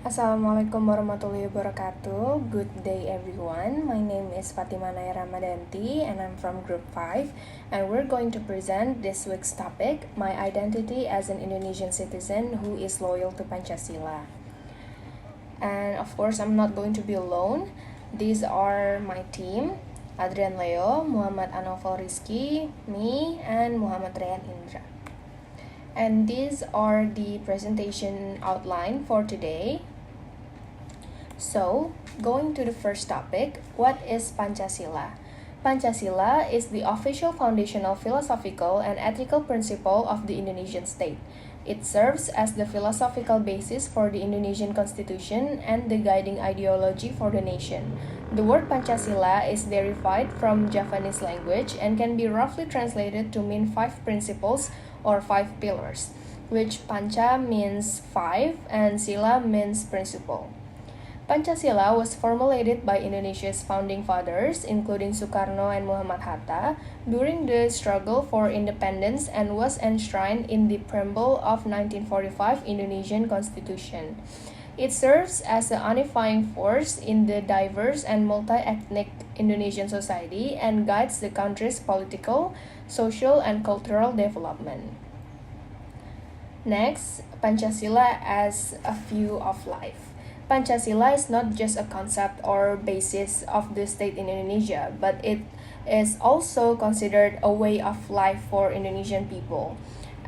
Assalamualaikum warahmatullahi wabarakatuh. Good day everyone. My name is Fatimah Naya Ramadhanti and I'm from Group 5 and we're going to present this week's topic, my identity as an Indonesian citizen who is loyal to Pancasila. And of course, I'm not going to be alone. These are my team, Adrian Leo, Muhammad Annawfal Rizky, me, and Muhammad Reiyan Indra. And these are the presentation outline for today. So, going to the first topic, what is Pancasila? Pancasila is the official foundational philosophical and ethical principle of the Indonesian state. It serves as the philosophical basis for the Indonesian constitution and the guiding ideology for the nation. The word Pancasila is derived from Javanese language and can be roughly translated to mean five principles or five pillars, which Panca means five and Sila means principle. Pancasila was formulated by Indonesia's founding fathers, including Sukarno and Muhammad Hatta, during the struggle for independence and was enshrined in the preamble of 1945 Indonesian Constitution. It serves as a unifying force in the diverse and multi-ethnic Indonesian society and guides the country's political, social, and cultural development. Next, Pancasila as a view of life. Pancasila is not just a concept or basis of the state in Indonesia, but it is also considered a way of life for Indonesian people.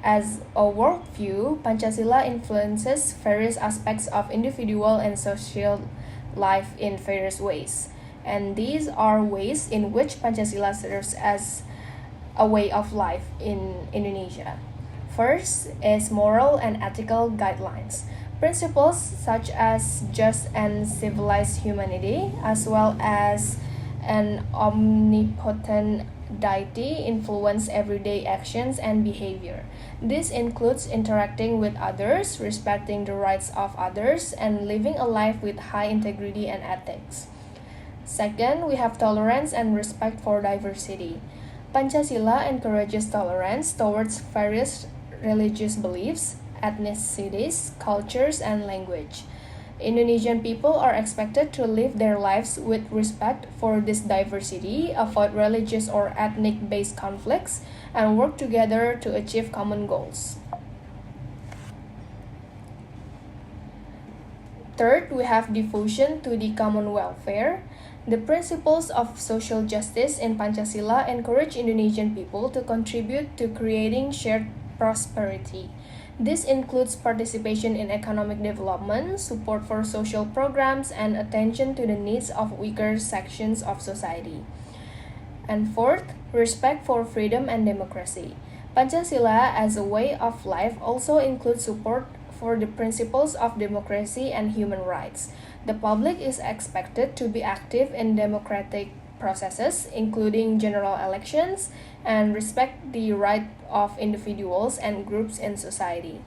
As a worldview, Pancasila influences various aspects of individual and social life in various ways. And these are ways in which Pancasila serves as a way of life in Indonesia. First is moral and ethical guidelines. Principles such as just and civilized humanity, as well as an omnipotent deity, influence everyday actions and behavior. This includes interacting with others, respecting the rights of others, and living a life with high integrity and ethics. Second, we have tolerance and respect for diversity. Pancasila encourages tolerance towards various religious beliefs, ethnicities, cultures, and language. Indonesian people are expected to live their lives with respect for this diversity, avoid religious or ethnic based conflicts, and work together to achieve common goals. Third, we have devotion to the common welfare. The principles of social justice in Pancasila encourage Indonesian people to contribute to creating shared prosperity. This includes participation in economic development, support for social programs, and attention to the needs of weaker sections of society. And fourth, respect for freedom and democracy. Pancasila as a way of life also includes support for the principles of democracy and human rights. The public is expected to be active in democratic processes, including general elections, and respect the right of individuals and groups in society.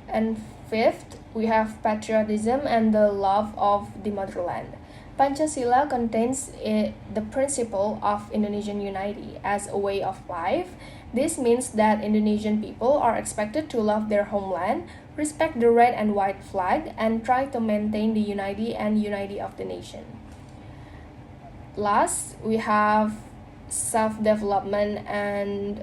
And fifth, we have patriotism and the love of the motherland. Pancasila contains the principle of Indonesian unity as a way of life. This means that Indonesian people are expected to love their homeland, respect the red and white flag, and try to maintain the unity of the nation. Last, we have self-development and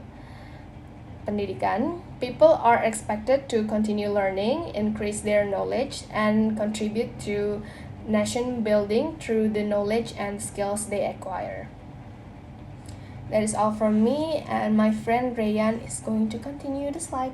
pendidikan. People are expected to continue learning, increase their knowledge, and contribute to nation building through the knowledge and skills they acquire. That is all from me, and my friend Reiyan is going to continue the slide.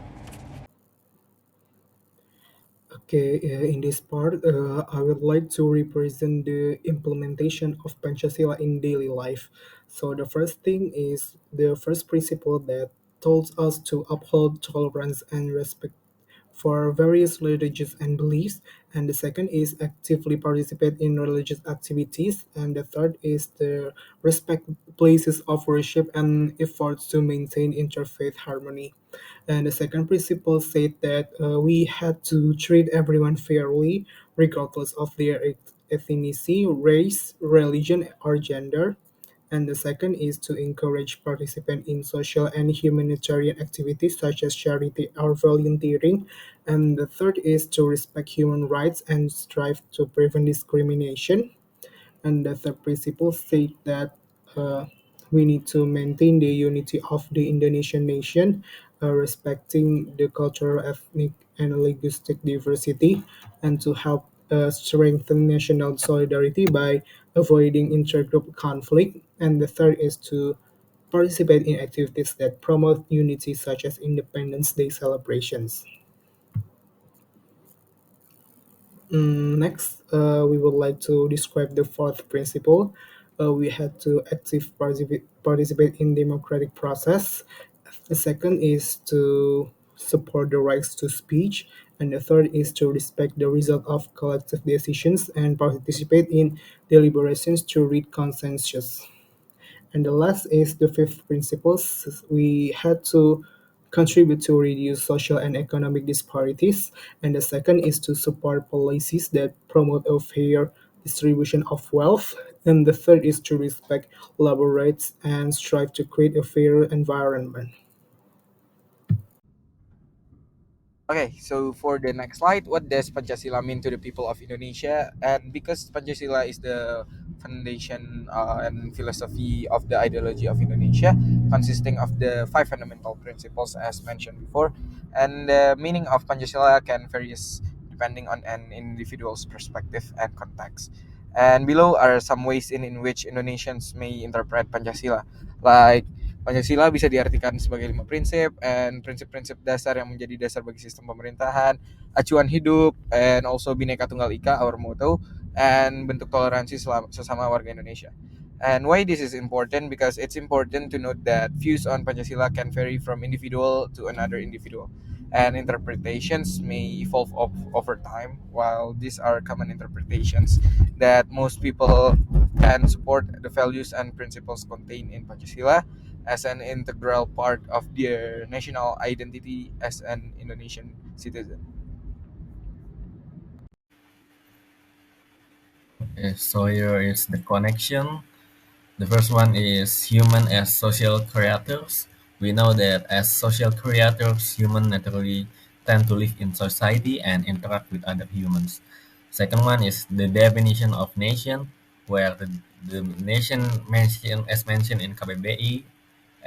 Okay, in this part, I would like to represent the implementation of Pancasila in daily life. So, the first thing is the first principle that tells us to uphold tolerance and respect for various religions and beliefs. And the second is actively participate in religious activities. And the third is the respect places of worship and efforts to maintain interfaith harmony. And the second principle said that we had to treat everyone fairly, regardless of their ethnicity, race, religion, or gender. And the second is to encourage participants in social and humanitarian activities such as charity or volunteering. And the third is to respect human rights and strive to prevent discrimination. And the third principle state that uh, we need to maintain the unity of the Indonesian nation, respecting the cultural, ethnic, and linguistic diversity, and to help strengthen national solidarity by avoiding intergroup conflict. And the third is to participate in activities that promote unity, such as Independence Day celebrations. Next, we would like to describe the fourth principle. We had to active participate in democratic process. The second is to support the rights to speech, and the third is to respect the result of collective decisions and participate in deliberations to reach consensus. And the last is the fifth principles. We had to contribute to reduce social and economic disparities. And the second is to support policies that promote a fair distribution of wealth. And the third is to respect labor rights and strive to create a fair environment. Okay, so for the next slide, what does Pancasila mean to the people of Indonesia? And because Pancasila is the foundation and philosophy of the ideology of Indonesia, consisting of the five fundamental principles as mentioned before, and the meaning of Pancasila can vary depending on an individual's perspective and context. And below are some ways in which Indonesians may interpret Pancasila, like Pancasila bisa diartikan sebagai lima prinsip and prinsip-prinsip dasar yang menjadi dasar bagi sistem pemerintahan, acuan hidup, and also Bhinneka Tunggal Ika, our motto, and bentuk toleransi sesama warga Indonesia. And why this is important? Because it's important to note that views on Pancasila can vary from individual to another individual, and interpretations may evolve over time. While these are common interpretations that most people can support the values and principles contained in Pancasila as an integral part of their national identity as an Indonesian citizen. Okay, so here is the connection. The first one is human as social creators. We know that as social creators, humans naturally tend to live in society and interact with other humans. Second one is the definition of nation, where the nation mentioned as mentioned in KBBI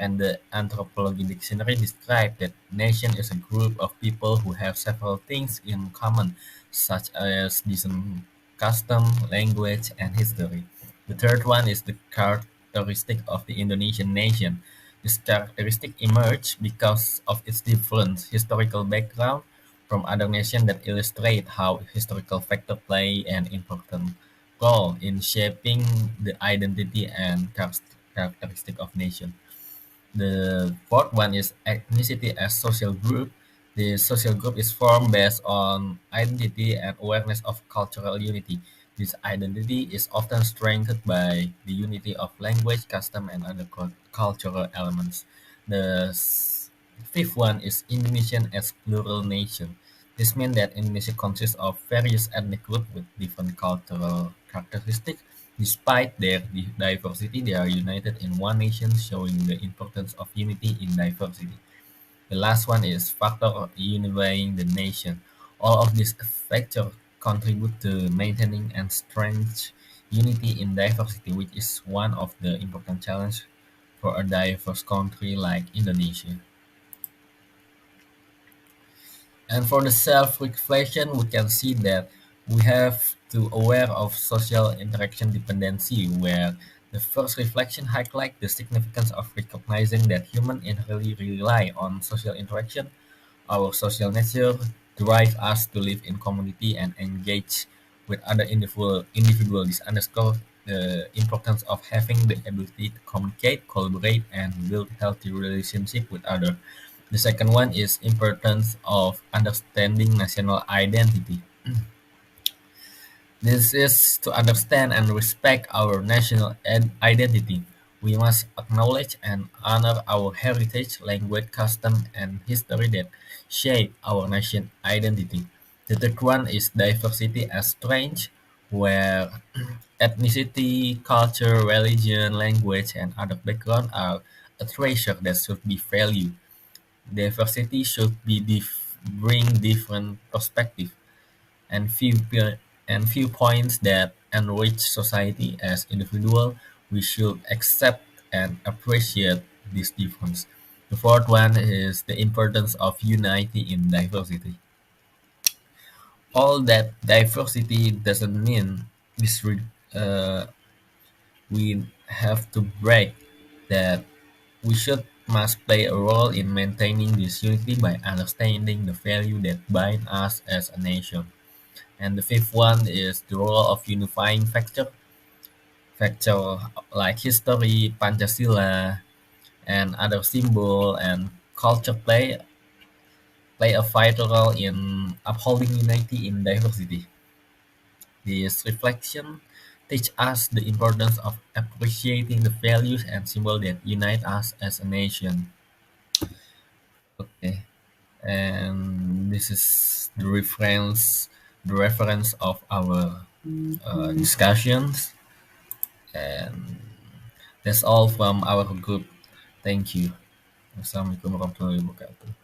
and the anthropology dictionary describe that nation is a group of people who have several things in common, such as decent custom, language, and history. The third one is the characteristic of the Indonesian nation. This characteristic emerged because of its different historical background from other nations that illustrate how historical factors play an important role in shaping the identity and characteristic of nation. The fourth one is ethnicity as social group. The social group is formed based on identity and awareness of cultural unity. This identity is often strengthened by the unity of language, custom, and other cultural elements. The fifth one is Indonesian as plural nation. This means that Indonesia consists of various ethnic groups with different cultural characteristics. Despite their diversity, they are united in one nation, showing the importance of unity in diversity. The last one is factor of unifying the nation. All of these factors contribute to maintaining and strength unity in diversity, which is one of the important challenges for a diverse country like Indonesia. And for the self-reflection, we can see that we have to aware of social interaction dependency, where the first reflection highlights the significance of recognizing that humans inherently rely on social interaction. Our social nature drive us to live in community and engage with other individuals. This underscores the importance of having the ability to communicate, collaborate, and build healthy relationship with others. The second one is importance of understanding national identity. This is to understand and respect our national identity. We must acknowledge and honor our heritage, language, custom, and history that shape our nation identity. The third one is diversity as strength. where ethnicity, culture, religion, language, and other background are a treasure that should be valued. Diversity should be bring different perspectives and and viewpoints that enrich society. As individual, we should accept and appreciate this difference. The fourth one is the importance of unity in diversity. All that diversity doesn't mean disre- uh, we have to break that we should must play a role in maintaining this unity by understanding the value that bind us as a nation. And the fifth one is the role of unifying factor like history, Pancasila, and other symbol and culture play a vital role in upholding unity in diversity. This reflection teach us the importance of appreciating the values and symbols that unite us as a nation. Okay, and this is the reference of our discussions, and that's all from our group. Thank you. Assalamualaikum warahmatullahi wabarakatuh.